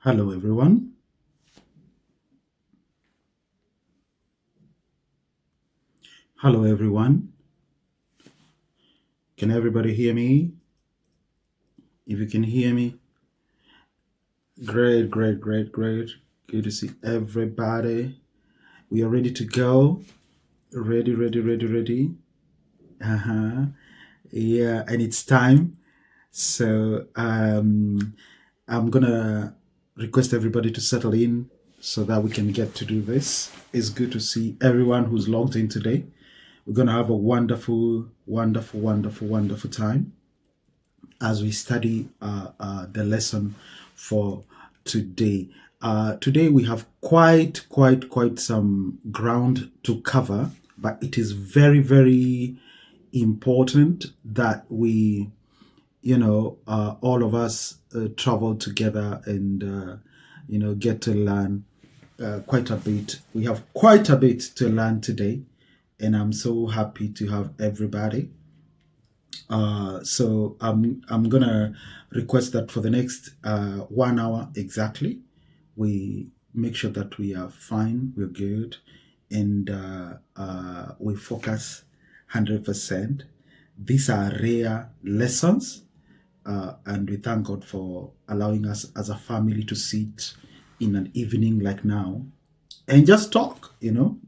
Hello, everyone. Hello, everyone. Can everybody hear me? If you can hear me, great, great, great, great. Good to see everybody. We are ready to go. Ready, ready, ready, ready. Uh huh. Yeah, and it's time. So I'm gonna request everybody to settle in so that we can get to do this. It's good to see everyone who's logged in today. We're gonna have a wonderful, wonderful, wonderful, wonderful time as we study the lesson for today. Today we have quite some ground to cover, but it is very, very important that we, all of us travel together and, get to learn quite a bit. We have quite a bit to learn today, and I'm so happy to have everybody. So I'm gonna request that for the next 1 hour exactly, we make sure that we are fine, we're good, and we focus 100%. These are rare lessons, and we thank God for allowing us as a family to sit in an evening like now and just talk.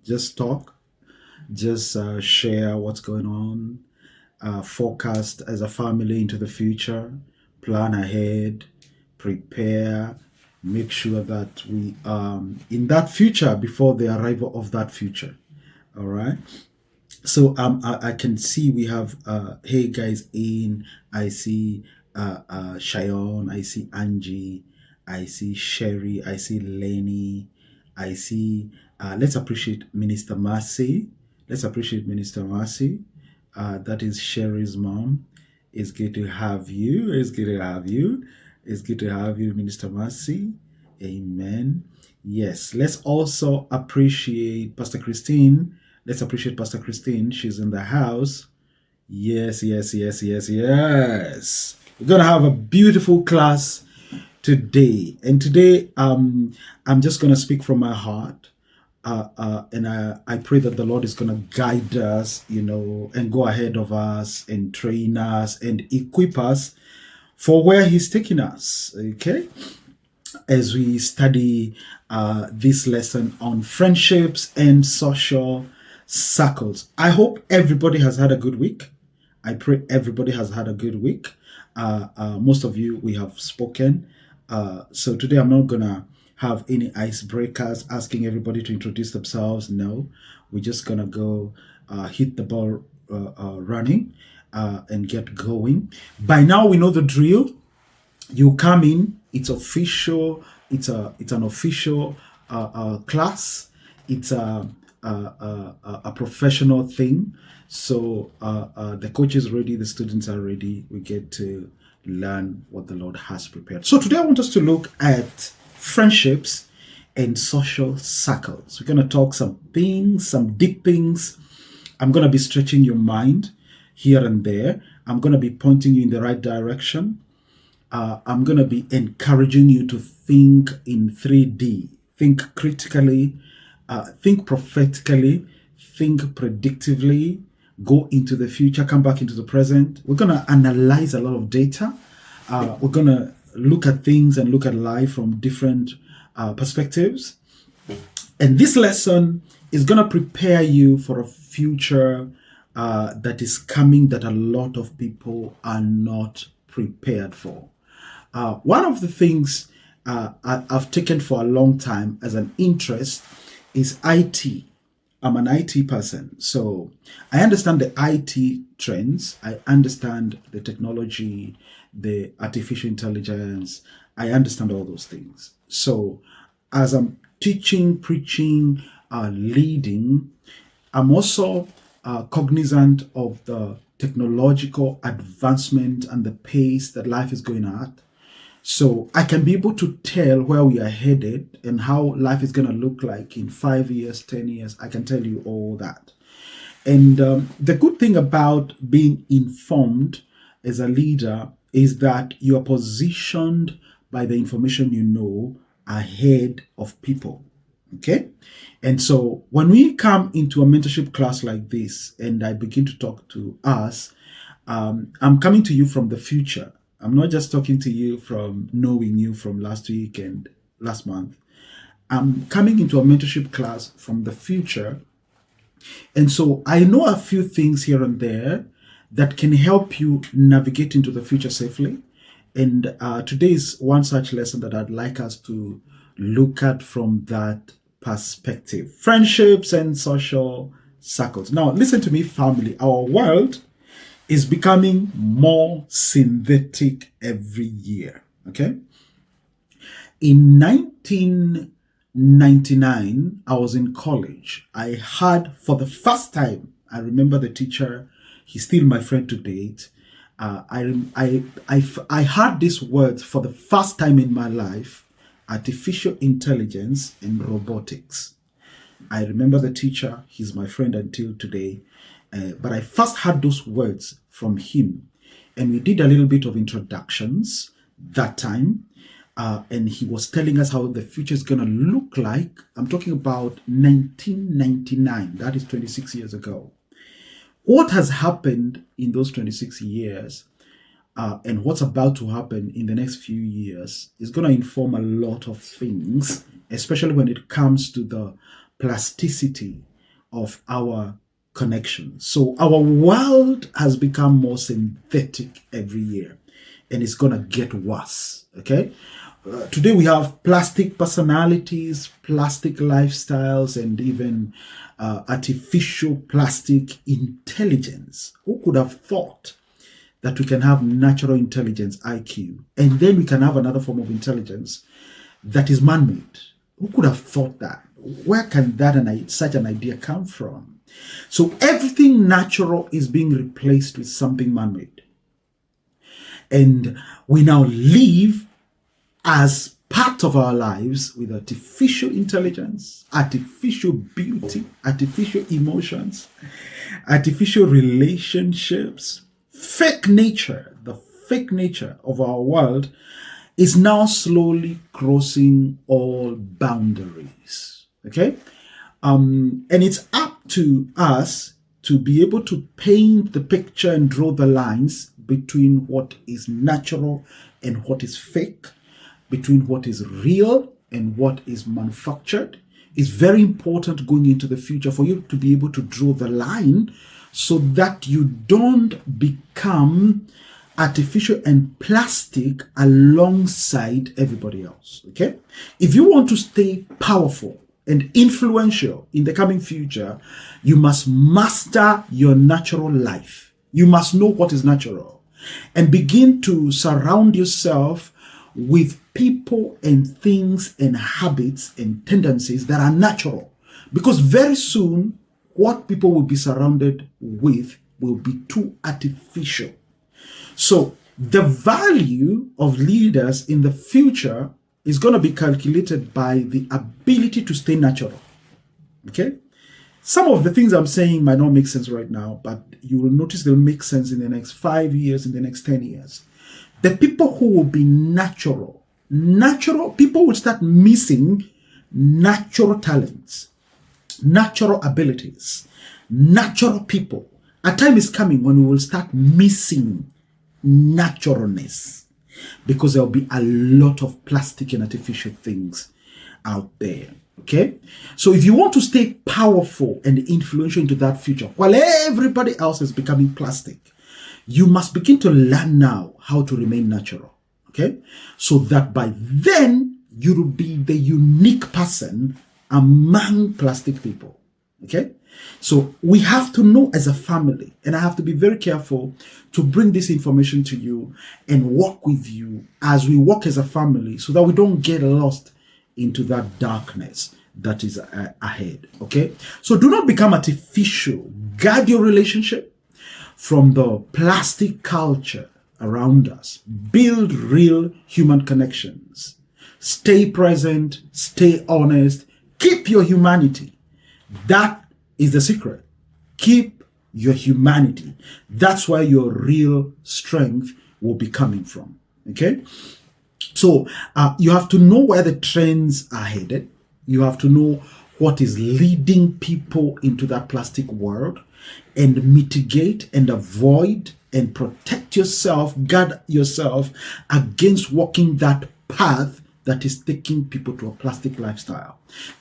Just talk, just share what's going on, forecast as a family into the future, plan ahead, prepare, make sure that we in that future before the arrival of that future. All right. So I can see we have hey guys in. I see Shayon, I see Angie, I see Sherry, I see Lenny, I see let's appreciate Minister Mercy. Let's appreciate Minister Mercy. That is Sherry's mom. It's good to have you. It's good to have you. It's good to have you, Minister Mercy. Amen. Yes. Let's also appreciate Pastor Christine. Let's appreciate Pastor Christine. She's in the house. Yes, yes, yes, yes, yes. We're gonna have a beautiful class today. And today, I'm just gonna speak from my heart. And I pray that the Lord is going to guide us, and go ahead of us and train us and equip us for where He's taking us. Okay, as we study this lesson on friendships and social circles. I hope everybody has had a good week. I pray everybody has had a good week. Most of you, we have spoken. So today I'm not going to have any icebreakers asking everybody to introduce themselves. No, we're just going to go hit the ball running and get going. By now, we know the drill. You come in, it's official, it's an official class, it's a professional thing. So the coach is ready, the students are ready, we get to learn what the Lord has prepared. So today I want us to look at friendships and social circles. We're going to talk some things, some deep things. I'm going to be stretching your mind here and there. I'm going to be pointing you in the right direction. I'm going to be encouraging you to think in 3D, think critically, think prophetically, think predictively, go into the future, come back into the present. We're going to analyze a lot of data. We're going to look at things and look at life from different perspectives. And this lesson is going to prepare you for a future that is coming that a lot of people are not prepared for. One of the things I've taken for a long time as an interest is IT. I'm an IT person, so I understand the IT trends. I understand the technology, the artificial intelligence. I understand all those things. So as I'm teaching, preaching, leading, I'm also cognizant of the technological advancement and the pace that life is going at. So I can be able to tell where we are headed and how life is going to look like in 5 years, 10 years. I can tell you all that. And the good thing about being informed as a leader is that you are positioned by the information you know ahead of people. Okay. And so when we come into a mentorship class like this and I begin to talk to us, I'm coming to you from the future. I'm not just talking to you from knowing you from last week and last month. I'm coming into a mentorship class from the future. And so I know a few things here and there that can help you navigate into the future safely. And today is one such lesson that I'd like us to look at from that perspective. Friendships and social circles. Now, listen to me, family. Our world is becoming more synthetic every year. Okay? In 1999, I was in college. I had, for the first time, I remember the teacher, he's still my friend to date. I heard these words for the first time in my life: artificial intelligence and robotics. I remember the teacher, he's my friend until today. But I first heard those words from him. And we did a little bit of introductions that time. And he was telling us how the future is going to look like. I'm talking about 1999. That is 26 years ago. What has happened in those 26 years and what's about to happen in the next few years is going to inform a lot of things, especially when it comes to the plasticity of our connections. So our world has become more synthetic every year, and it's going to get worse. Okay. Today we have plastic personalities, plastic lifestyles, and even artificial plastic intelligence. Who could have thought that we can have natural intelligence, IQ, and then we can have another form of intelligence that is man-made? Who could have thought that? Where can such an idea come from? So everything natural is being replaced with something man-made. And we now live as part of our lives with artificial intelligence, artificial beauty, artificial emotions, artificial relationships. Fake nature, the fake nature of our world is now slowly crossing all boundaries. Okay? And it's up to us to be able to paint the picture and draw the lines between what is natural and what is fake, between what is real and what is manufactured. It's very important going into the future for you to be able to draw the line so that you don't become artificial and plastic alongside everybody else. Okay? If you want to stay powerful and influential in the coming future, you must master your natural life. You must know what is natural and begin to surround yourself with people and things and habits and tendencies that are natural. Because very soon, what people will be surrounded with will be too artificial. So the value of leaders in the future is going to be calculated by the ability to stay natural. Okay? Some of the things I'm saying might not make sense right now, but you will notice they'll make sense in the next 5 years, in the next 10 years. The people who will be natural, people will start missing natural talents, natural abilities, natural people. A time is coming when we will start missing naturalness because there will be a lot of plastic and artificial things out there. Okay? So if you want to stay powerful and influential into that future, while everybody else is becoming plastic, you must begin to learn now how to remain natural. Okay? So that by then, you will be the unique person among plastic people. Okay? So we have to know as a family, and I have to be very careful to bring this information to you and walk with you as we walk as a family so that we don't get lost into that darkness that is ahead. Okay? So do not become artificial. Guard your relationship from the plastic culture around us. Build real human connections. Stay present, stay honest, keep your humanity. That is the secret. Keep your humanity. That's where your real strength will be coming from. Okay? So you have to know where the trends are headed. You have to know what is leading people into that plastic world, and mitigate and avoid and protect yourself, guard yourself against walking that path that is taking people to a plastic lifestyle.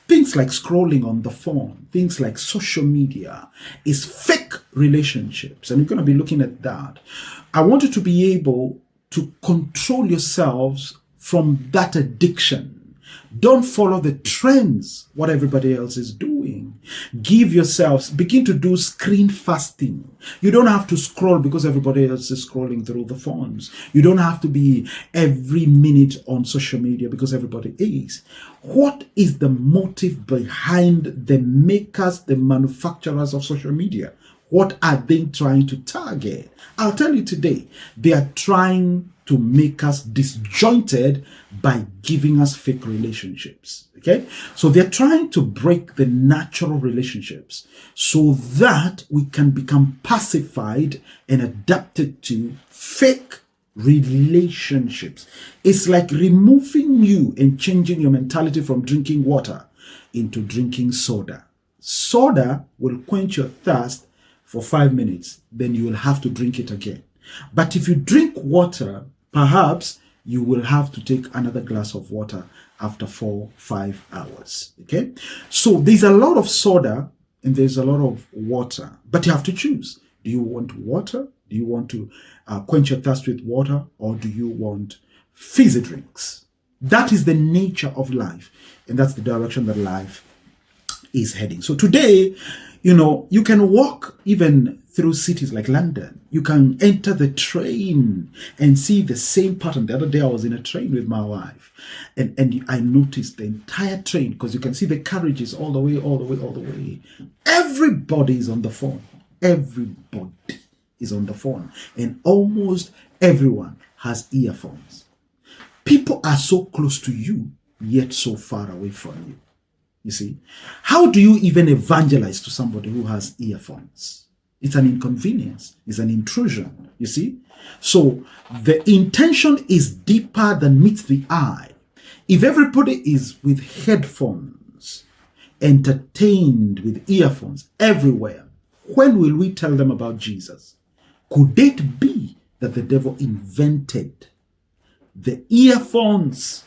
Things like scrolling on the phone, things like social media, is fake relationships. And we're going to be looking at that. I want you to be able to control yourselves from that addiction. Don't follow the trends, what everybody else is doing. Give yourselves, begin to do screen fasting. You don't have to scroll because everybody else is scrolling through the phones. You don't have to be every minute on social media because everybody is. What is the motive behind the makers, the manufacturers of social media? What are they trying to target? I'll tell you today, they are trying to make us disjointed by giving us fake relationships. Okay? So they're trying to break the natural relationships so that we can become pacified and adapted to fake relationships. It's like removing you and changing your mentality from drinking water into drinking soda. Soda will quench your thirst for 5 minutes, then you will have to drink it again. But if you drink water, perhaps you will have to take another glass of water after 4-5 hours. Okay? So there's a lot of soda and there's a lot of water, but you have to choose. Do you want water? Do you want to quench your thirst with water, or do you want fizzy drinks? That is the nature of life, and that's the direction that life is heading. So today, you can walk even through cities like London. You can enter the train and see the same pattern. The other day I was in a train with my wife, and I noticed the entire train, because you can see the carriages all the way. Everybody is on the phone. Everybody is on the phone. And almost everyone has earphones. People are so close to you, yet so far away from you. You see, how do you even evangelize to somebody who has earphones? It's an inconvenience. It's an intrusion. You see, so the intention is deeper than meets the eye. If everybody is with headphones, entertained with earphones everywhere, when will we tell them about Jesus? Could it be that the devil invented the earphones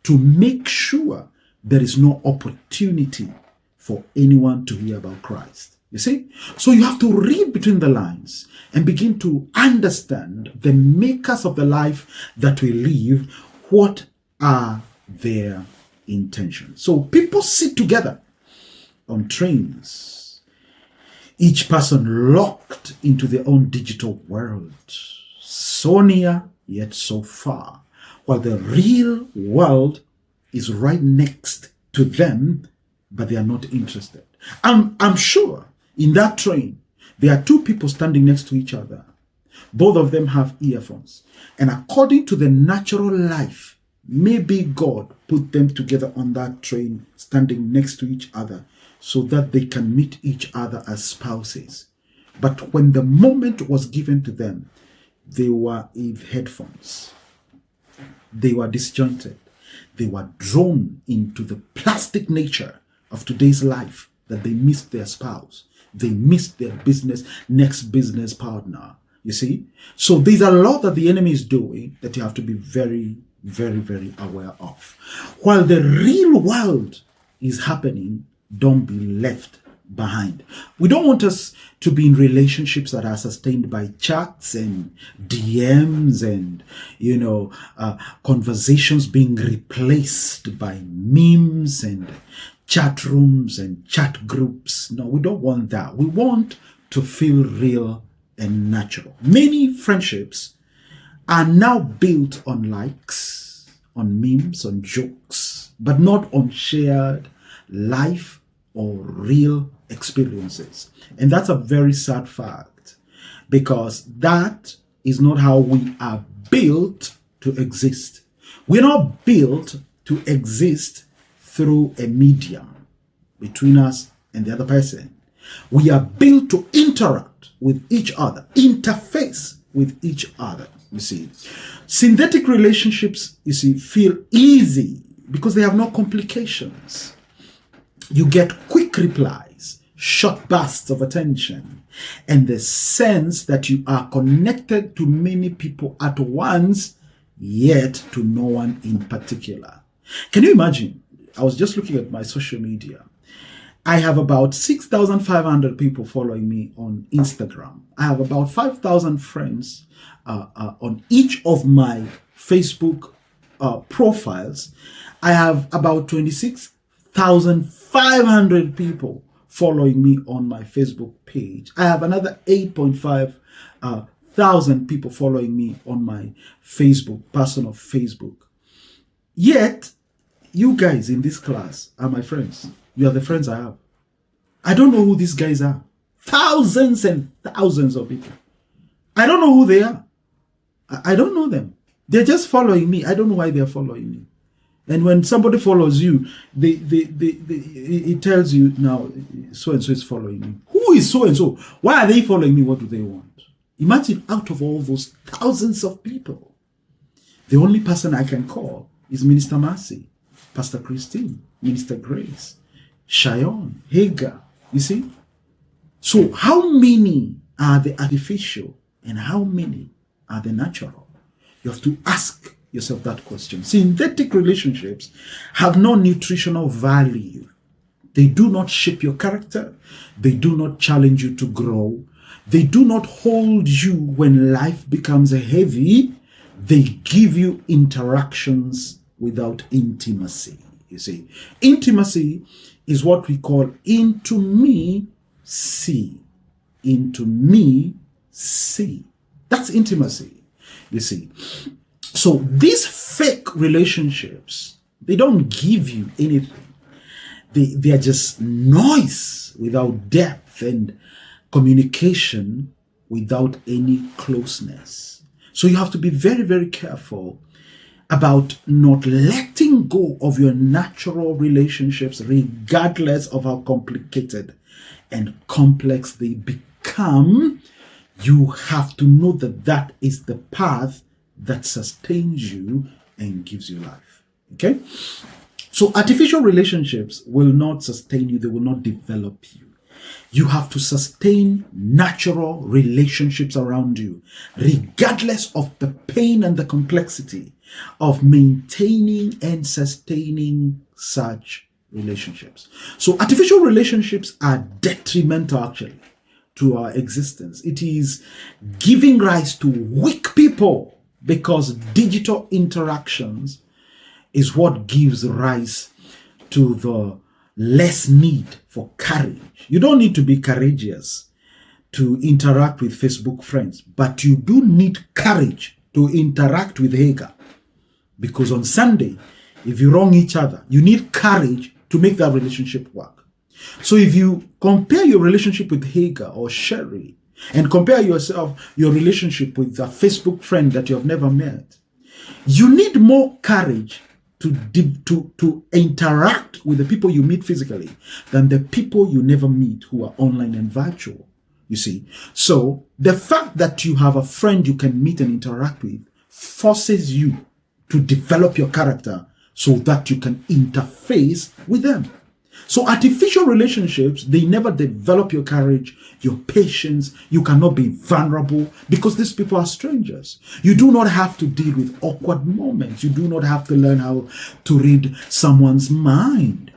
to make sure there is no opportunity for anyone to hear about Christ? You see? So you have to read between the lines and begin to understand the makers of the life that we live. What are their intentions? So people sit together on trains, each person locked into their own digital world, so near yet so far, while the real world is right next to them, but they are not interested. I'm sure in that train, there are two people standing next to each other. Both of them have earphones. And according to the natural life, maybe God put them together on that train, standing next to each other, so that they can meet each other as spouses. But when the moment was given to them, they were with headphones. They were disjointed. They were drawn into the plastic nature of today's life, that they missed their spouse. They missed their next business partner. You see? So there's a lot that the enemy is doing that you have to be very, very, very aware of. While the real world is happening, don't be left behind. We don't want us to be in relationships that are sustained by chats and DMs and, conversations being replaced by memes and chat rooms and chat groups. No, we don't want that. We want to feel real and natural. Many friendships are now built on likes, on memes, on jokes, but not on shared life or real experiences. And that's a very sad fact, because that is not how we are built to exist. We're not built to exist through a medium between us and the other person. We are built to interact with each other, interface with each other. You see, synthetic relationships, you see, feel easy because they have no complications. You get quick replies, short bursts of attention, and the sense that you are connected to many people at once, yet to no one in particular. Can you imagine? I was just looking at my social media. I have about 6,500 people following me on Instagram. I have about 5,000 friends on each of my Facebook profiles. I have about 26,500 people following me on my Facebook page. I have another 8.5 thousand people following me on my Facebook, personal Facebook. Yet, you guys in this class are my friends. You are the friends I have. I don't know who these guys are. Thousands and thousands of people. I don't know who they are. I don't know them. They're just following me. I don't know why they're following me. And when somebody follows you, it tells you now, so-and-so is following me. Who is so-and-so? Why are they following me? What do they want? Imagine out of all those thousands of people, the only person I can call is Minister Mercy, Pastor Christine, Minister Grace, Shayon, Hagar. You see? So how many are the artificial and how many are the natural? You have to ask yourself that question. Synthetic relationships have no nutritional value. They do not shape your character. They do not challenge you to grow. They do not hold you when life becomes heavy. They give you interactions without intimacy. You see, intimacy is what we call into me, see. Into me, see. That's intimacy. You see. So these fake relationships, they don't give you anything. They are just noise without depth and communication without any closeness. So you have to be very, very careful about not letting go of your natural relationships, regardless of how complicated and complex they become. You have to know that that is the path that sustains you and gives you life. Okay? So artificial relationships will not sustain you. They will not develop you. You have to sustain natural relationships around you, regardless of the pain and the complexity of maintaining and sustaining such relationships. So artificial relationships are detrimental actually to our existence. It is giving rise to weak people because digital interactions is what gives rise to the less need for courage. You don't need to be courageous to interact with Facebook friends, but you do need courage to interact with Hagar. Because on Sunday, if you wrong each other, you need courage to make that relationship work. So if you compare your relationship with Hagar or Sherry and compare your relationship with a Facebook friend that you have never met, you need more courage to interact with the people you meet physically than the people you never meet who are online and virtual. You see, so the fact that you have a friend you can meet and interact with forces you to develop your character so that you can interface with them. So artificial relationships, they never develop your courage, your patience. You cannot be vulnerable because these people are strangers. You do not have to deal with awkward moments. You do not have to learn how to read someone's mind.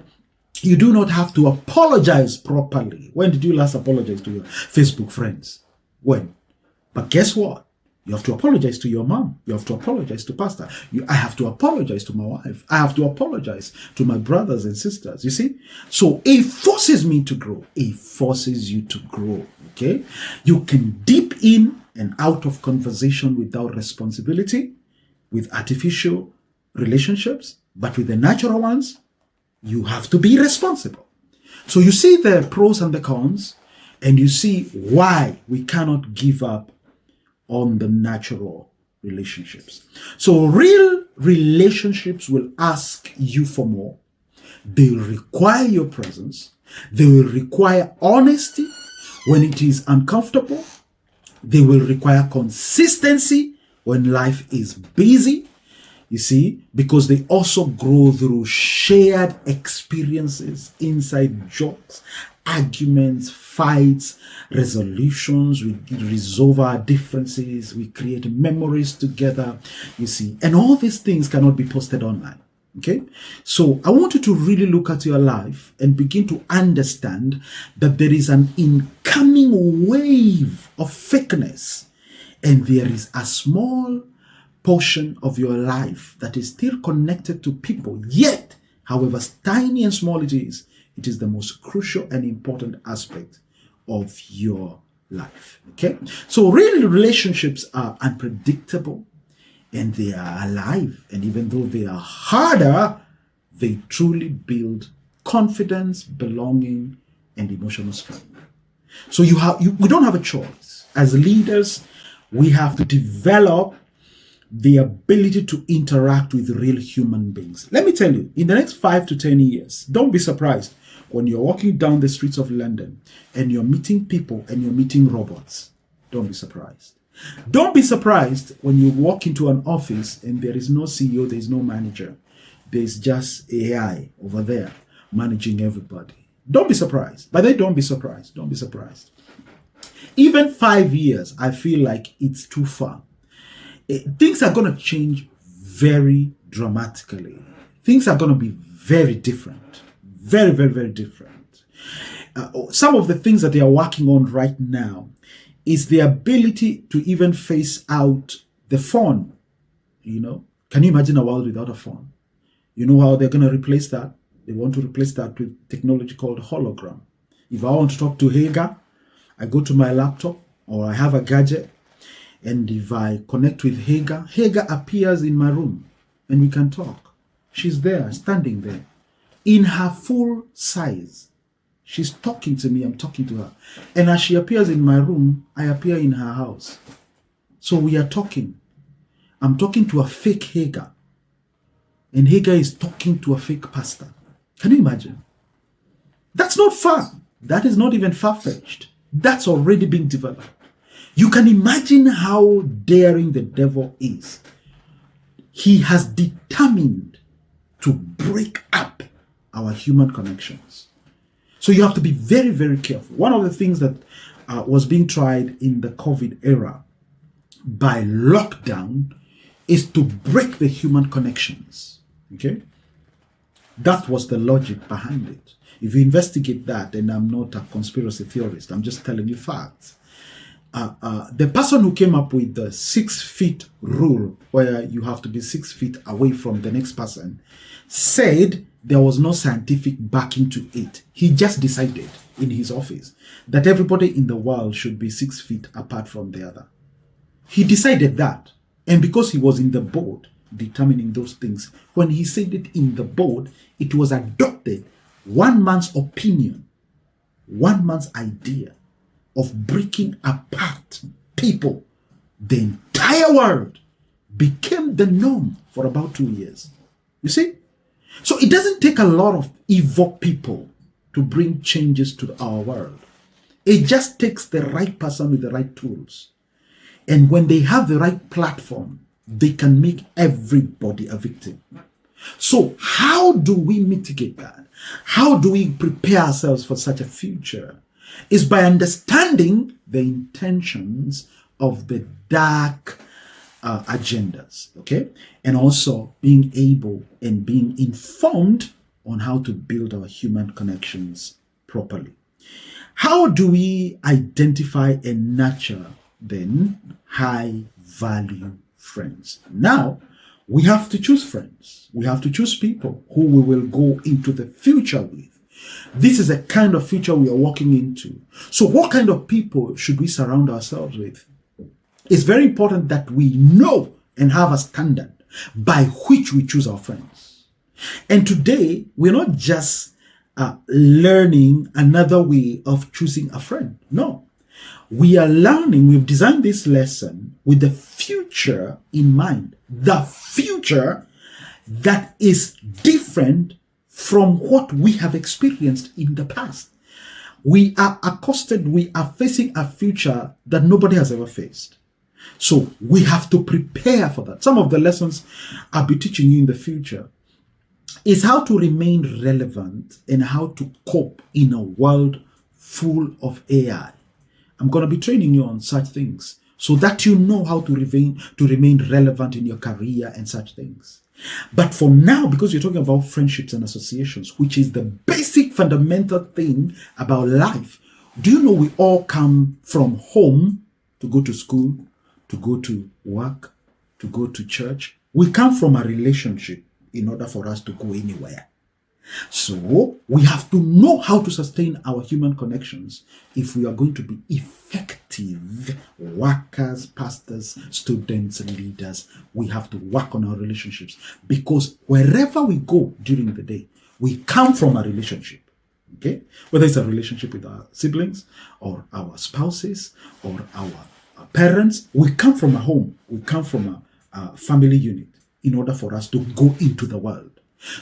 You do not have to apologize properly. When did you last apologize to your Facebook friends? When? But guess what? You have to apologize to your mom. You have to apologize to pastor. I have to apologize to my wife. I have to apologize to my brothers and sisters. You see? So it forces me to grow. It forces you to grow. Okay? You can dip in and out of conversation without responsibility with artificial relationships, but with the natural ones, you have to be responsible. So you see the pros and the cons, and you see why we cannot give up on the natural relationships. So real relationships will ask you for more. They will require your presence. They will require honesty when it is uncomfortable. They will require consistency when life is busy, you see, because they also grow through shared experiences, inside jokes, arguments, fights, resolutions. We resolve our differences. We create memories together, you see. And all these things cannot be posted online. Okay, so I want you to really look at your life and begin to understand that there is an incoming wave of fakeness, and there is a small portion of your life that is still connected to people. Yet, however tiny and small it is the most crucial and important aspect of your life. Okay, so real relationships are unpredictable, and they are alive. And even though they are harder, they truly build confidence, belonging, and emotional strength. So we don't have a choice. As leaders, we have to develop the ability to interact with real human beings. Let me tell you, in the next 5 to 10 years, don't be surprised when you're walking down the streets of London and you're meeting people and you're meeting robots. Don't be surprised. Don't be surprised when you walk into an office and there is no CEO, there is no manager. There's just AI over there managing everybody. Don't be surprised. But then don't be surprised. Don't be surprised. Even 5 years, I feel like it's too far. Things are going to change very dramatically. Things are going to be very different. Very, very, very different. Some of the things that they are working on right now is the ability to even phase out the phone. You know, can you imagine a world without a phone? You know how they're going to replace that? They want to replace that with technology called hologram. If I want to talk to Hagar, I go to my laptop or I have a gadget, and if I connect with Hagar, Hagar appears in my room and we can talk. She's there, standing there, in her full size. She's talking to me, I'm talking to her. And as she appears in my room, I appear in her house. So we are talking. I'm talking to a fake Hagar. And Hagar is talking to a fake pastor. Can you imagine? That's not far. That is not even far-fetched. That's already being developed. You can imagine how daring the devil is. He has determined to break up our human connections. So you have to be very, very careful. One of the things that was being tried in the COVID era by lockdown is to break the human connections. Okay? That was the logic behind it. If you investigate that, and I'm not a conspiracy theorist, I'm just telling you facts. The person who came up with the 6 feet rule, where you have to be 6 feet away from the next person, said there was no scientific backing to it. He just decided in his office that everybody in the world should be 6 feet apart from the other. He decided that. And because he was in the board determining those things, when he said it in the board, it was adopted. One man's opinion, one man's idea of breaking apart people, the entire world became the norm for about 2 years. You see? So it doesn't take a lot of evil people to bring changes to our world. It just takes the right person with the right tools. And when they have the right platform, they can make everybody a victim. So how do we mitigate that? How do we prepare ourselves for such a future? Is by understanding the intentions of the dark agendas, okay? And also being able and being informed on how to build our human connections properly. How do we identify and nurture then high value friends? Now, we have to choose friends. We have to choose people who we will go into the future with. This is a kind of future we are walking into. So what kind of people should we surround ourselves with? It's very important that we know and have a standard by which we choose our friends. And today, we're not just learning another way of choosing a friend. No. We are learning, we've designed this lesson with the future in mind. The future that is different from what we have experienced in the past. We are accosted, we are facing a future that nobody has ever faced. So we have to prepare for that. Some of the lessons I'll be teaching you in the future is how to remain relevant and how to cope in a world full of AI. I'm going to be training you on such things so that you know how to remain relevant in your career and such things. But for now, because you're talking about friendships and associations, which is the basic fundamental thing about life, do you know we all come from home to go to school, to go to work, to go to church? We come from a relationship in order for us to go anywhere. So we have to know how to sustain our human connections if we are going to be effective workers, pastors, students, and leaders. We have to work on our relationships, because wherever we go during the day, we come from a relationship. Okay, whether it's a relationship with our siblings or our spouses or our parents, we come from a home, we come from a family unit in order for us to go into the world.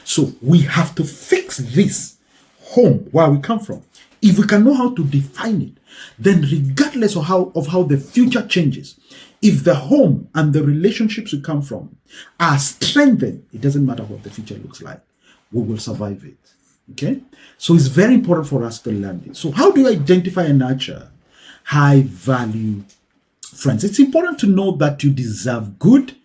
So we have to fix this home where we come from. If we can know how to define it, then regardless of how the future changes, if the home and the relationships we come from are strengthened, it doesn't matter what the future looks like, we will survive it. Okay? So it's very important for us to learn this. So how do you identify and nurture high value friends? It's important to know that you deserve good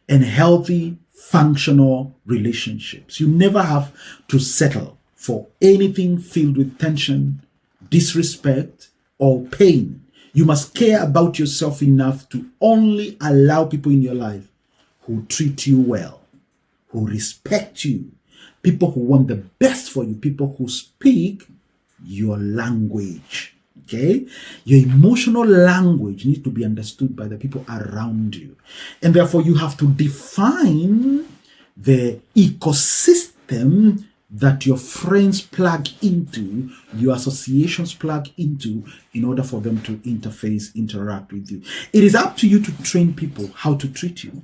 and healthy, functional relationships. You never have to settle for anything filled with tension, disrespect, or pain. You must care about yourself enough to only allow people in your life who treat you well, who respect you, people who want the best for you, people who speak your language. Okay? Your emotional language needs to be understood by the people around you. And therefore, you have to define the ecosystem that your friends plug into, your associations plug into, in order for them to interface, interact with you. It is up to you to train people how to treat you.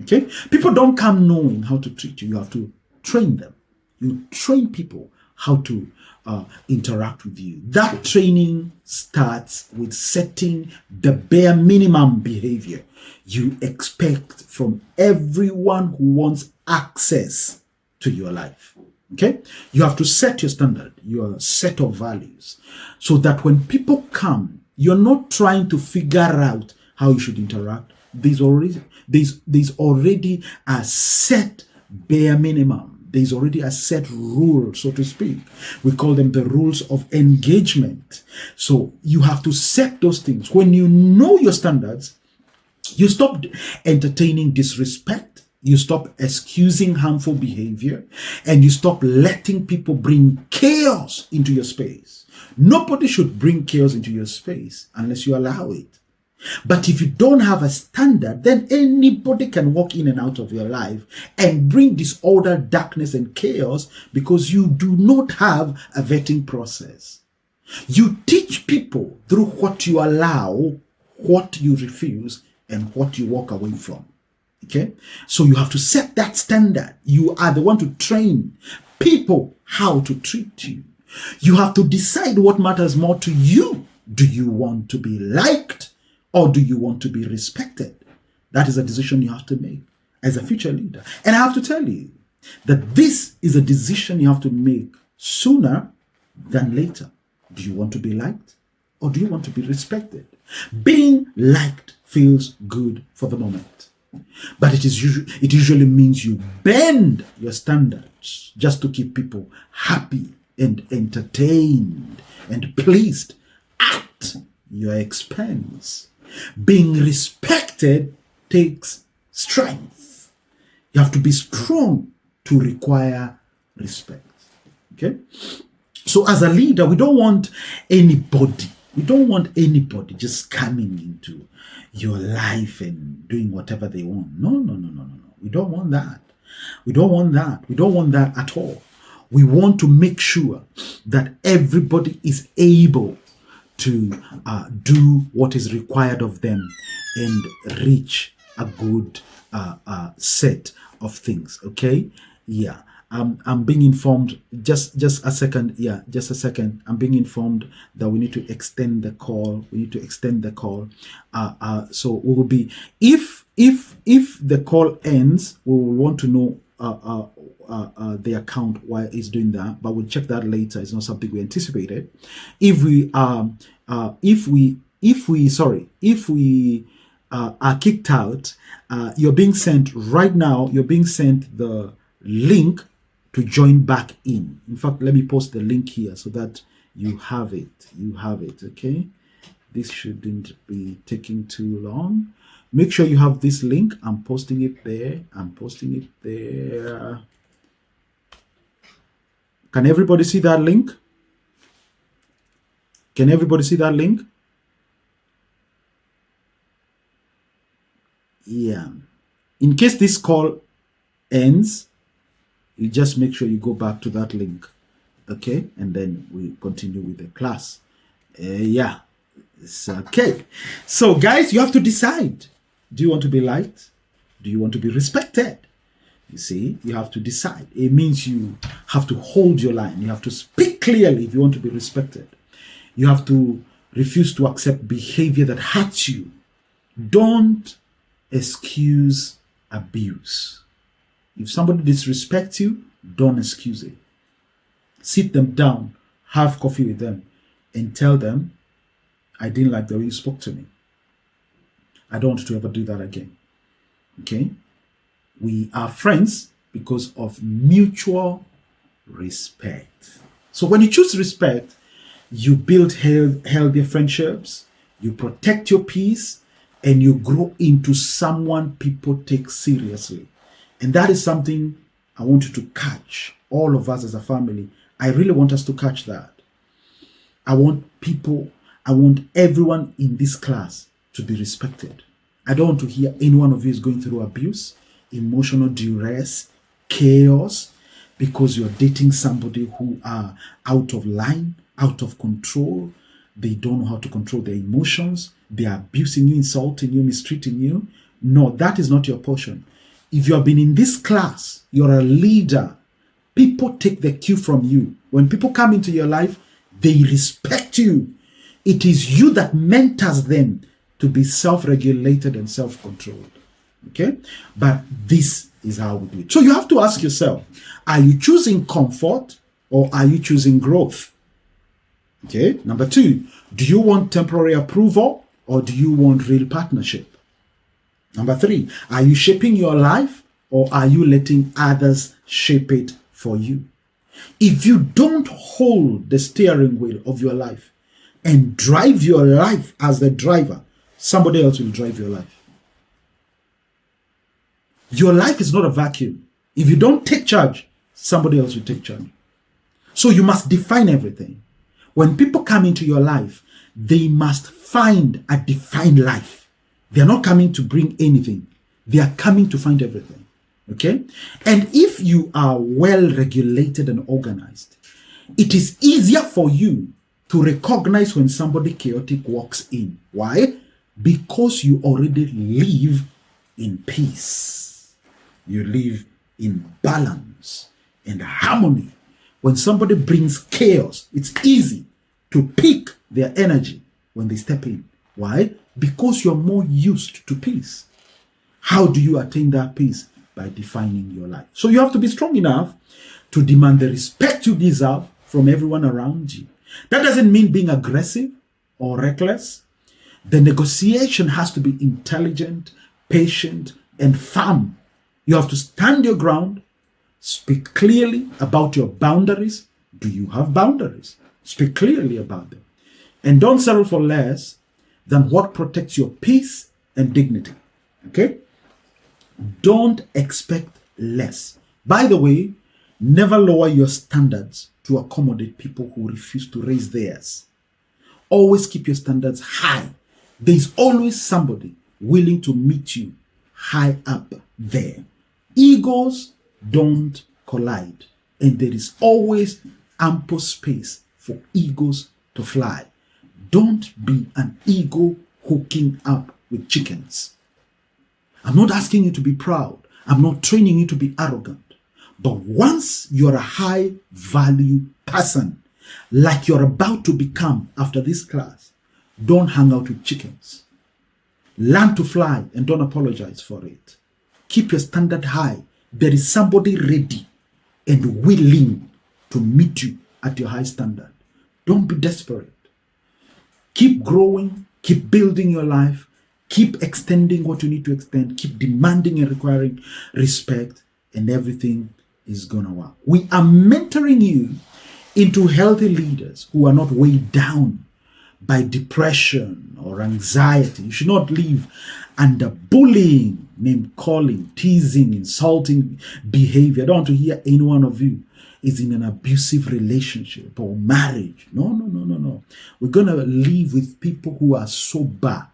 Okay? People don't come knowing how to treat you. You have to train them. You train people how to interact with you. That training starts with setting the bare minimum behavior you expect from everyone who wants access to your life. Okay? You have to set your standard, your set of values, so that when people come, you're not trying to figure out how you should interact. There's already a set bare minimum. There's already a set rule, so to speak. We call them the rules of engagement. So you have to set those things. When you know your standards, you stop entertaining disrespect, you stop excusing harmful behavior, and you stop letting people bring chaos into your space. Nobody should bring chaos into your space unless you allow it. But if you don't have a standard, then anybody can walk in and out of your life and bring disorder, darkness, and chaos, because you do not have a vetting process. You teach people through what you allow, what you refuse, and what you walk away from. Okay? So you have to set that standard. You are the one to train people how to treat you. You have to decide what matters more to you. Do you want to be liked, or do you want to be respected? That is a decision you have to make as a future leader. And I have to tell you that this is a decision you have to make sooner than later. Do you want to be liked, or do you want to be respected? Being liked feels good for the moment, but it usually means you bend your standards just to keep people happy and entertained and pleased at your expense. Being respected takes strength. You have to be strong to require respect. Okay? So as a leader, we don't want anybody just coming into your life and doing whatever they want. No. We don't want that. We don't want that at all. We want to make sure that everybody is able to do what is required of them and reach a good set of things. Okay? Yeah. I'm being informed. Just a second. Yeah, just a second. I'm being informed that we need to extend the call. We need to extend the call. So we will be, if the call ends, we will want to know the account why it's doing that, but we'll check that later. It's not something we anticipated. If we are kicked out, you're being sent right now. You're being sent the link to join back in. In fact, let me post the link here so that you have it. You have it. Okay, this shouldn't be taking too long. Make sure you have this link. I'm posting it there. I'm posting it there. Can everybody see that link? Can everybody see that link? Yeah. In case this call ends, you just make sure you go back to that link. Okay? And then we continue with the class. Yeah. It's okay. So, guys, you have to decide. Do you want to be liked? Do you want to be respected? You see, you have to decide. It means you have to hold your line. You have to speak clearly if you want to be respected. You have to refuse to accept behavior that hurts you. Don't excuse abuse. If somebody disrespects you, don't excuse it. Sit them down, have coffee with them, and tell them, I didn't like the way you spoke to me. I don't want to ever do that again. Okay? We are friends because of mutual respect. So when you choose respect, you build healthier friendships, you protect your peace, and you grow into someone people take seriously. And that is something I want you to catch, all of us as a family. I really want us to catch that. I want everyone in this class to be respected. I don't want to hear any one of you is going through abuse, emotional duress, chaos, because you're dating somebody who are out of line, out of control. They don't know how to control their emotions. They are abusing you, insulting you, mistreating you. No, that is not your portion. If you have been in this class, you're a leader. People take the cue from you. When people come into your life, they respect you. It is you that mentors them to be self-regulated and self-controlled. Okay? But this is how we do it. So you have to ask yourself, are you choosing comfort or are you choosing growth? Okay? Number 2, do you want temporary approval or do you want real partnership? Number 3, are you shaping your life or are you letting others shape it for you? If you don't hold the steering wheel of your life and drive your life as the driver, somebody else will drive your life. Your life is not a vacuum. If you don't take charge, somebody else will take charge. So you must define everything. When people come into your life, they must find a defined life. They're not coming to bring anything. They are coming to find everything. Okay? And if you are well regulated and organized, it is easier for you to recognize when somebody chaotic walks in. Why? Because you already live in peace. You live in balance and harmony. When somebody brings chaos, it's easy to pick their energy when they step in. Why? Because you're more used to peace. How do you attain that peace? By defining your life. So you have to be strong enough to demand the respect you deserve from everyone around you. That doesn't mean being aggressive or reckless. The negotiation has to be intelligent, patient, and firm. You have to stand your ground, speak clearly about your boundaries. Do you have boundaries? Speak clearly about them. And don't settle for less than what protects your peace and dignity. Okay? Don't expect less. By the way, never lower your standards to accommodate people who refuse to raise theirs. Always keep your standards high. There's always somebody willing to meet you high up there. Egos don't collide, and there is always ample space for egos to fly. Don't be an ego hooking up with chickens. I'm not asking you to be proud. I'm not training you to be arrogant. But once you're a high value person, like you're about to become after this class, don't hang out with chickens. Learn to fly and don't apologize for it. Keep your standard high. There is somebody ready and willing to meet you at your high standard. Don't be desperate. Keep growing, keep building your life, keep extending what you need to extend, keep demanding and requiring respect, and everything is gonna work. We are mentoring you into healthy leaders who are not weighed down by depression or anxiety. You should not live under bullying, name calling, teasing, insulting behavior. I don't want to hear any one of you is in an abusive relationship or marriage. No, no, no, no, no. We're going to live with people who are sober,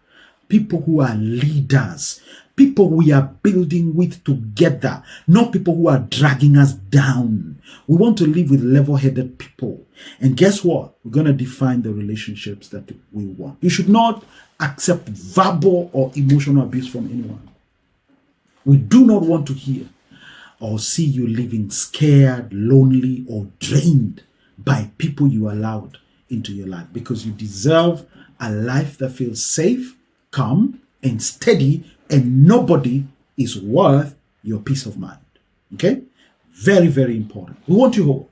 people who are leaders, people we are building with together, not people who are dragging us down. We want to live with level-headed people. And guess what? We're going to define the relationships that we want. You should not accept verbal or emotional abuse from anyone. We do not want to hear or see you living scared, lonely, or drained by people you allowed into your life, because you deserve a life that feels safe, calm, and steady, and nobody is worth your peace of mind. Okay? Very, very important. We want you whole.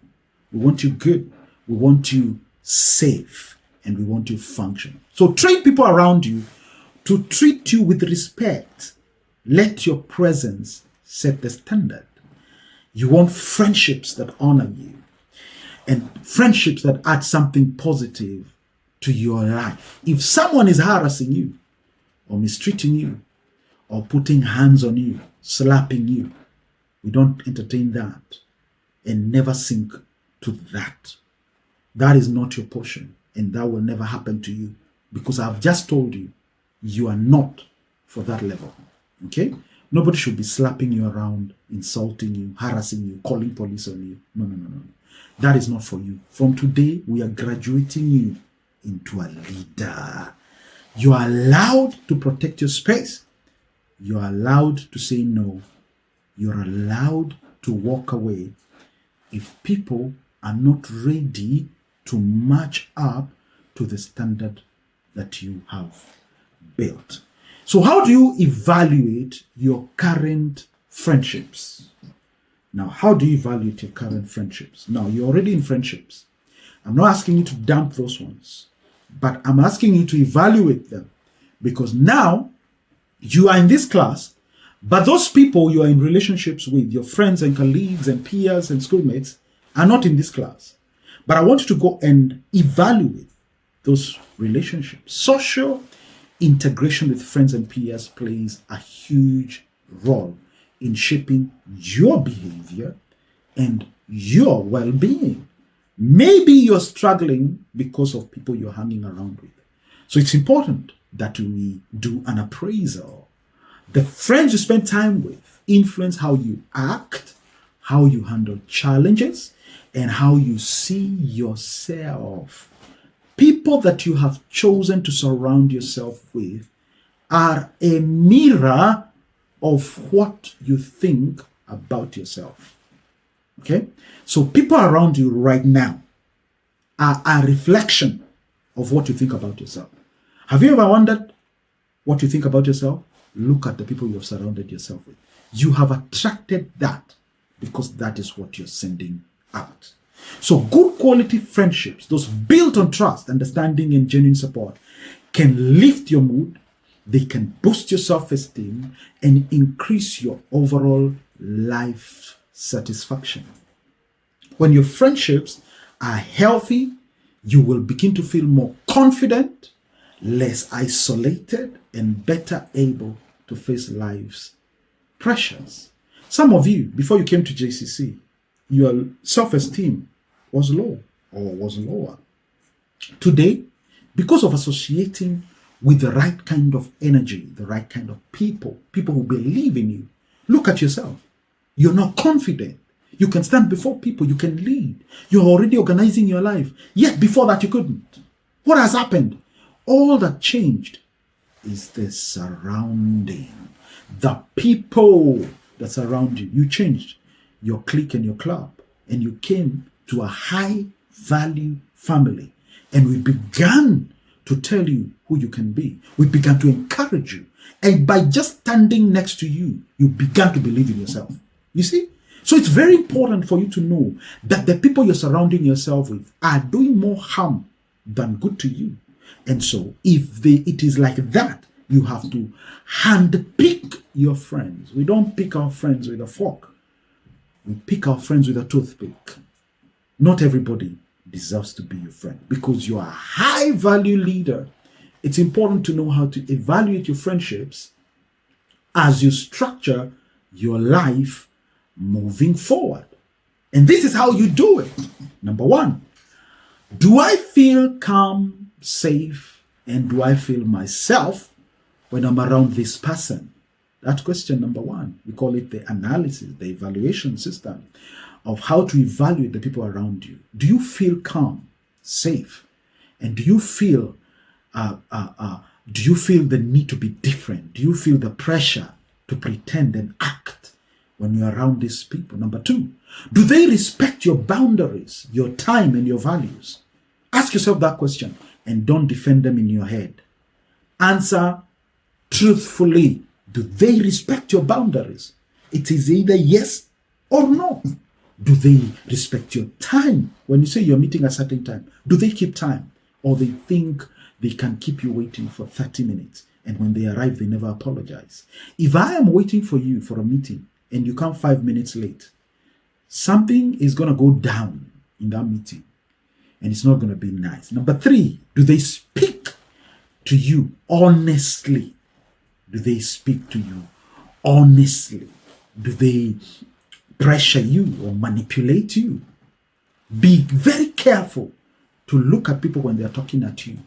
We want you good. We want you safe. And we want you functional. So train people around you to treat you with respect. Let your presence set the standard. You want friendships that honor you, and friendships that add something positive to your life. If someone is harassing you or mistreating you or putting hands on you, slapping you, we don't entertain that and never sink to that. That is not your portion, and that will never happen to you, because I've just told you, you are not for that level. Okay? Nobody should be slapping you around, insulting you, harassing you, calling police on you. No, no, no, no. That is not for you. From today, we are graduating you into a leader. You are allowed to protect your space. You are allowed to say no. You are allowed to walk away if people are not ready to match up to the standard that you have built. So how do you evaluate your current friendships? Now, how do you evaluate your current friendships? Now, you're already in friendships. I'm not asking you to dump those ones, but I'm asking you to evaluate them, because now you are in this class, but those people you are in relationships with, your friends and colleagues and peers and schoolmates, are not in this class. But I want you to go and evaluate those relationships. Social integration with friends and peers plays a huge role in shaping your behavior and your well-being. Maybe you're struggling because of people you're hanging around with. So it's important that we do an appraisal. The friends you spend time with influence how you act, how you handle challenges, and how you see yourself. People that you have chosen to surround yourself with are a mirror of what you think about yourself. Okay? So people around you right now are a reflection of what you think about yourself. Have you ever wondered what you think about yourself? Look at the people you have surrounded yourself with. You have attracted that because that is what you're sending out. So good quality friendships, those built on trust, understanding, and genuine support, can lift your mood, they can boost your self-esteem, and increase your overall life satisfaction. When your friendships are healthy, you will begin to feel more confident, less isolated, and better able to face life's pressures. Some of you, before you came to JCC, your self-esteem was low or was lower. Today, because of associating with the right kind of energy, the right kind of people who believe in you, look at yourself. You're not confident. You can stand before people. You can lead. You're already organizing your life. Yet before that, you couldn't. What has happened? All that changed is the surrounding. The people that surround you. You changed. your clique and your club, and you came to a high value family, and we began to tell you who you can be. We began to encourage you. And by just standing next to you, you began to believe in yourself. You see? So it's very important for you to know that the people you're surrounding yourself with are doing more harm than good to you. And so if it is like that, you have to handpick your friends. We don't pick our friends with a fork. We pick our friends with a toothpick. Not everybody deserves to be your friend because you are a high value leader. It's important to know how to evaluate your friendships as you structure your life moving forward. And this is how you do it. Number one, do I feel calm, safe, and do I feel myself when I'm around this person? That's question number one. We call it the analysis, the evaluation system of how to evaluate the people around you. Do you feel calm, safe, and do you feel the need to be different? Do you feel the pressure to pretend and act when you're around these people? Number two, do they respect your boundaries, your time, and your values? Ask yourself that question and don't defend them in your head. Answer truthfully. Do they respect your boundaries? It is either yes or no. Do they respect your time? When you say you're meeting at a certain time, do they keep time? Or they think they can keep you waiting for 30 minutes and when they arrive, they never apologize? If I am waiting for you for a meeting and you come 5 minutes late, something is going to go down in that meeting and it's not going to be nice. Number three, do they speak to you honestly? Do they speak to you honestly? Do they pressure you or manipulate you? Be very careful to look at people when they are talking at you.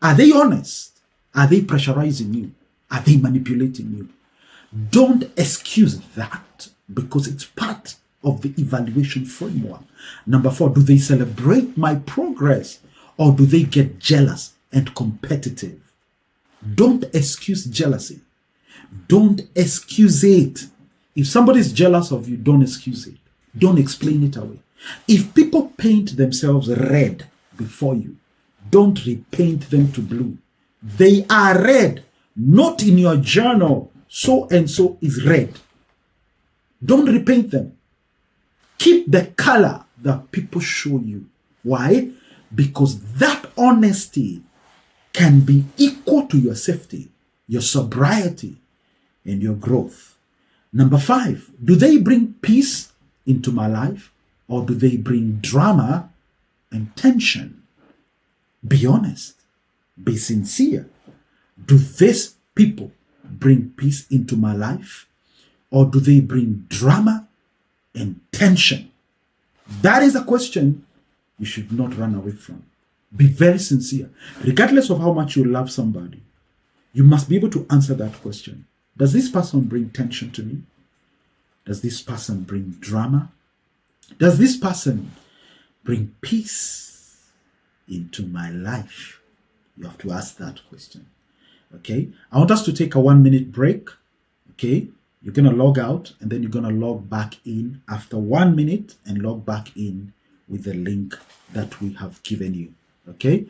Are they honest? Are they pressurizing you? Are they manipulating you? Don't excuse that because it's part of the evaluation framework. Number four, do they celebrate my progress or do they get jealous and competitive? Don't excuse jealousy. Don't excuse it. If somebody is jealous of you, don't excuse it. Don't explain it away. If people paint themselves red before you, don't repaint them to blue. They are red, not in your journal. So and so is red. Don't repaint them. Keep the color that people show you. Why? Because that honesty can be equal to your safety, your sobriety, and your growth. Number five, do they bring peace into my life or do they bring drama and tension? Be honest. Be sincere. Do these people bring peace into my life or do they bring drama and tension? That is a question you should not run away from. Be very sincere. Regardless of how much you love somebody, you must be able to answer that question. Does this person bring tension to me? Does this person bring drama? Does this person bring peace into my life? You have to ask that question. Okay? I want us to take a 1 minute break. Okay? You're going to log out and then you're going to log back in after 1 minute and log back in with the link that we have given you. Okay?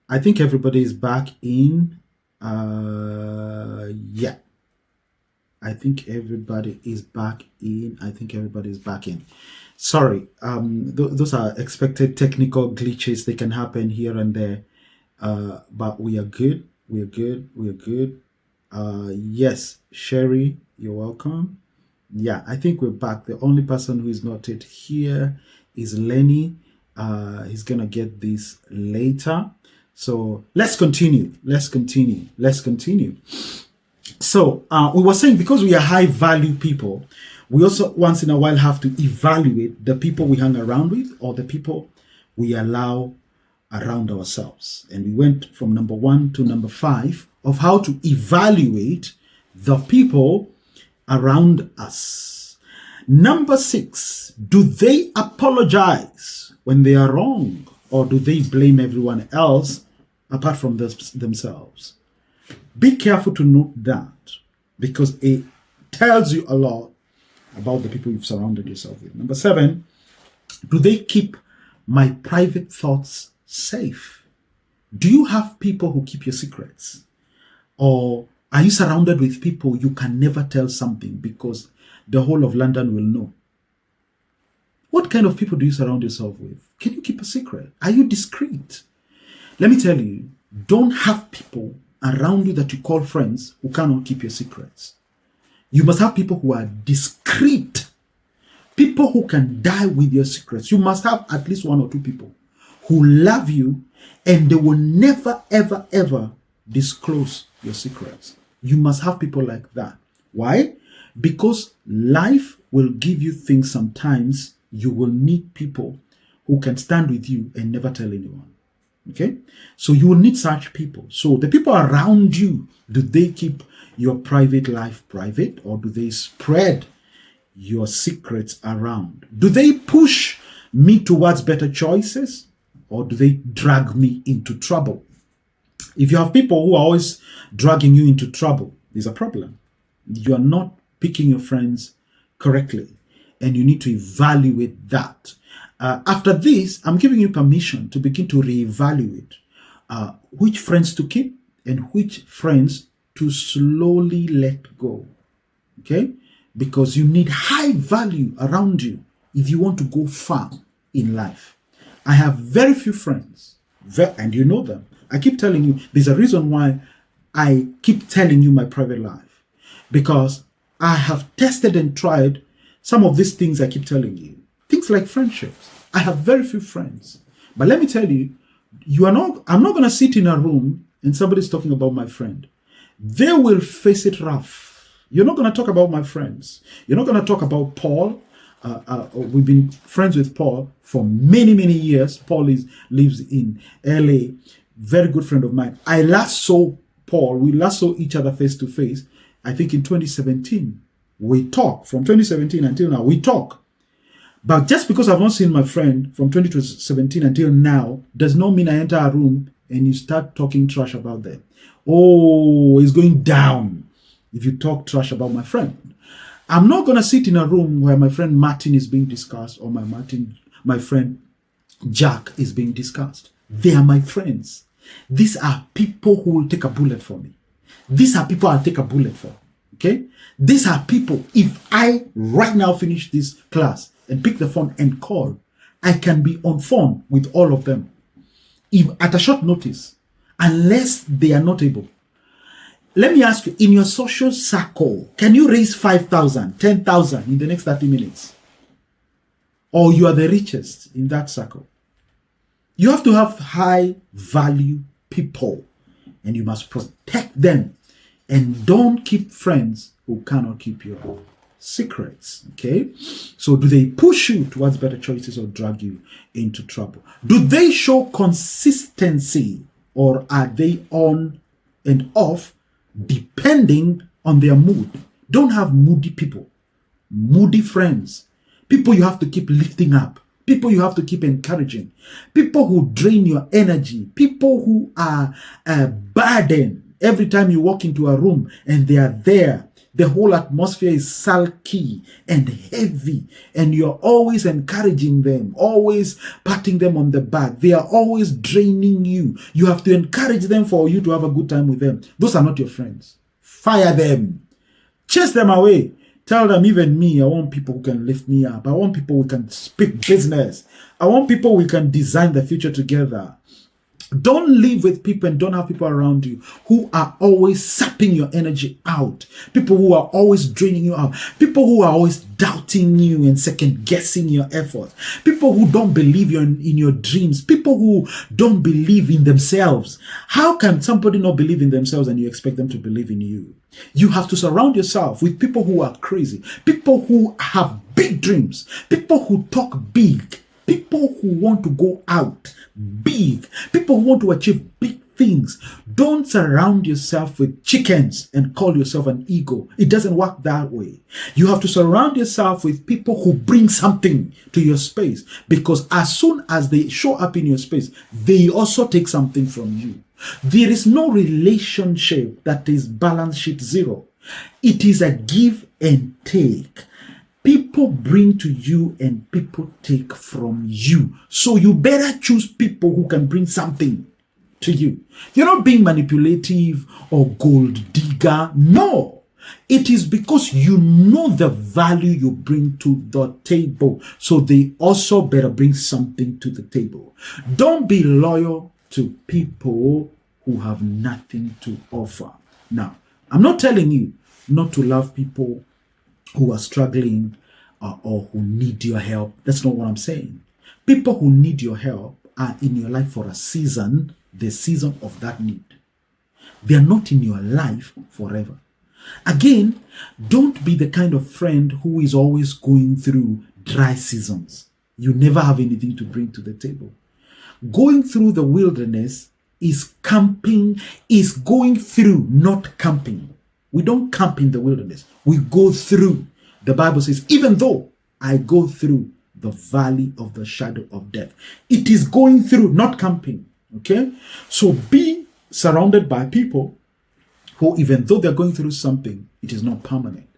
I think everybody is back in. Yeah. I think everybody is back in. Sorry, those are expected technical glitches. They can happen here and there, but we are good. Yes, Sherry, you're welcome. Yeah, I think we're back. The only person who is not yet here is Lenny. He's gonna get this later. So let's continue. So we were saying because we are high value people, we also once in a while have to evaluate the people we hang around with or the people we allow around ourselves. And we went from number 1 to number 5 of how to evaluate the people around us. Number 6, do they apologize when they are wrong or do they blame everyone else apart from themselves? Be careful to note that because it tells you a lot about the people you've surrounded yourself with. Number 7, do they keep my private thoughts safe? Do you have people who keep your secrets? Or are you surrounded with people you can never tell something because the whole of London will know? What kind of people do you surround yourself with? Can you keep a secret? Are you discreet? Let me tell you, don't have people around you that you call friends who cannot keep your secrets. You must have people who are discreet, people who can die with your secrets. You must have at least 1 or 2 people who love you and they will never, ever, ever disclose your secrets. You must have people like that. Why? Because life will give you things sometimes. You will need people who can stand with you and never tell anyone. Okay? So you will need such people. So the people around you, do they keep your private life private, or do they spread your secrets around? Do they push me towards better choices, or do they drag me into trouble? If you have people who are always dragging you into trouble, there's a problem. You are not picking your friends correctly, and you need to evaluate that. After this, I'm giving you permission to begin to reevaluate which friends to keep and which friends to slowly let go. Okay? Because you need high value around you if you want to go far in life. I have very few friends, and you know them. I keep telling you, there's a reason why I keep telling you my private life. Because I have tested and tried some of these things I keep telling you. Things like friendships. I have very few friends. But let me tell you, I'm not going to sit in a room and somebody's talking about my friend. They will face it rough. You're not going to talk about my friends. You're not going to talk about Paul. We've been friends with Paul for many, many years. Paul lives in LA. Very good friend of mine. I last saw Paul. We last saw each other face to face, I think in 2017. We talk. From 2017 until now, we talk. But just because I've not seen my friend from 2017 until now does not mean I enter a room and you start talking trash about them. Oh, it's going down if you talk trash about my friend. I'm not going to sit in a room where my friend Martin is being discussed or my friend Jack is being discussed. They are my friends. These are people who will take a bullet for me. These are people I'll take a bullet for. Okay? These are people, if I right now finish this class and pick the phone and call, I can be on phone with all of them. If at a short notice, unless they are not able. Let me ask you, in your social circle, can you raise 5,000, 10,000 in the next 30 minutes? Or you are the richest in that circle? You have to have high value people and you must protect them, and don't keep friends who cannot keep your secrets. Okay? So do they push you towards better choices or drag you into trouble? Do they show consistency, or are they on and off depending on their mood? Don't have moody people, moody friends, people you have to keep lifting up, people you have to keep encouraging, people who drain your energy, people who are a burden. Every time you walk into a room and they are there, the whole atmosphere is sulky and heavy, and you're always encouraging them, always patting them on the back. They are always draining you. You have to encourage them for you to have a good time with them. Those are not your friends. Fire them. Chase them away. Tell them, even me, I want people who can lift me up. I want people who can speak business. I want people we can design the future together. Don't live with people and don't have people around you who are always sapping your energy out. People who are always draining you out. People who are always doubting you and second guessing your efforts. People who don't believe in your dreams. People who don't believe in themselves. How can somebody not believe in themselves and you expect them to believe in you? You have to surround yourself with people who are crazy. People who have big dreams. People who talk big. People who want to go out big. People who want to achieve big things. Don't surround yourself with chickens and call yourself an ego. It doesn't work that way. You have to surround yourself with people who bring something to your space, because as soon as they show up in your space, they also take something from you. There is no relationship that is balance sheet zero. It is a give and take. People bring to you and people take from you. So you better choose people who can bring something to you. You're not being manipulative or gold digger. No. It is because you know the value you bring to the table. So they also better bring something to the table. Don't be loyal to people who have nothing to offer. Now, I'm not telling you not to love people who are struggling or who need your help. That's not what I'm saying. People who need your help are in your life for a season, the season of that need. They are not in your life forever. Again, don't be the kind of friend who is always going through dry seasons. You never have anything to bring to the table. Going through the wilderness is camping, is going through, not camping. We don't camp in the wilderness. We go through. The Bible says, even though I go through the valley of the shadow of death. It is going through, not camping. Okay? So be surrounded by people who, even though they're going through something, it is not permanent.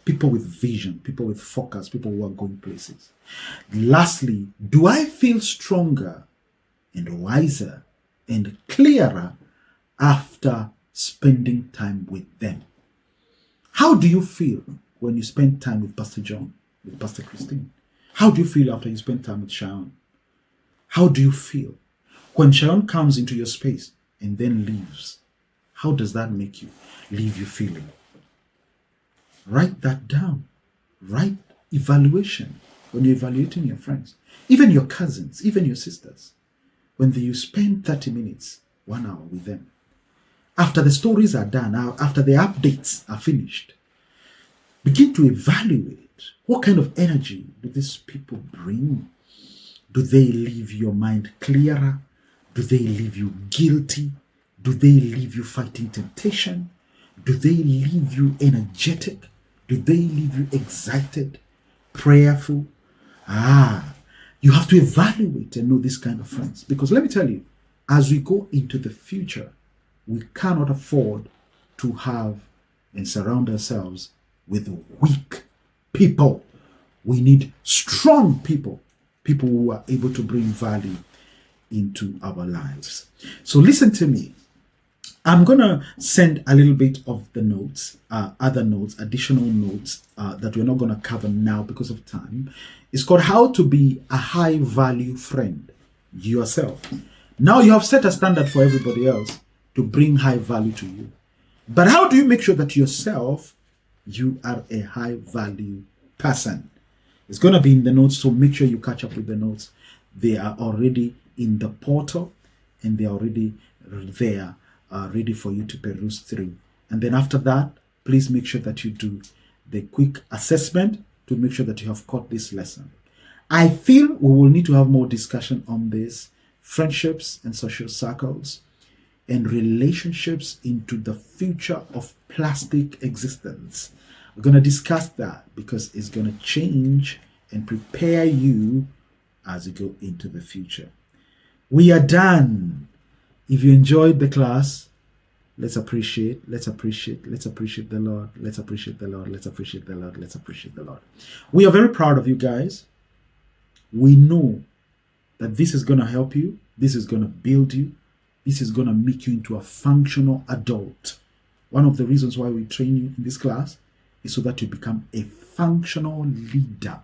People with vision, people with focus, people who are going places. Lastly, do I feel stronger and wiser and clearer after spending time with them? How do you feel when you spend time with Pastor John, with Pastor Christine? How do you feel after you spend time with Sharon? How do you feel when Sharon comes into your space and then leaves? How does that make you? Leave you feeling? Write that down. Write evaluation when you're evaluating your friends, even your cousins, even your sisters. When you spend 30 minutes, 1 hour with them, after the stories are done, after the updates are finished, begin to evaluate what kind of energy do these people bring. Do they leave your mind clearer? Do they leave you guilty? Do they leave you fighting temptation? Do they leave you energetic? Do they leave you excited, prayerful? You have to evaluate and know this kind of friends. Because let me tell you, as we go into the future, we cannot afford to have and surround ourselves with weak people. We need strong people, people who are able to bring value into our lives. So listen to me. I'm going to send a little bit of the notes, other notes, additional notes that we're not going to cover now because of time. It's called How to Be a High Value Friend Yourself. Now you have set a standard for everybody else to bring high value to you. But how do you make sure that yourself, you are a high value person? It's going to be in the notes, so make sure you catch up with the notes. They are already in the portal and they are already there, ready for you to peruse through. And then after that, please make sure that you do the quick assessment to make sure that you have caught this lesson. I feel we will need to have more discussion on this, friendships and social circles and relationships into the future of plastic existence. We're going to discuss that because it's going to change and prepare you as you go into the future. We are done. If you enjoyed the class, let's appreciate the Lord. Let's appreciate the Lord. We are very proud of you guys. We know that this is going to help you. This is going to build you. This is going to make you into a functional adult. One of the reasons why we train you in this class is so that you become a functional leader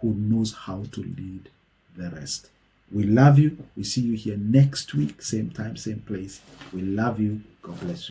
who knows how to lead the rest. We love you. We see you here next week, same time, same place. We love you. God bless you.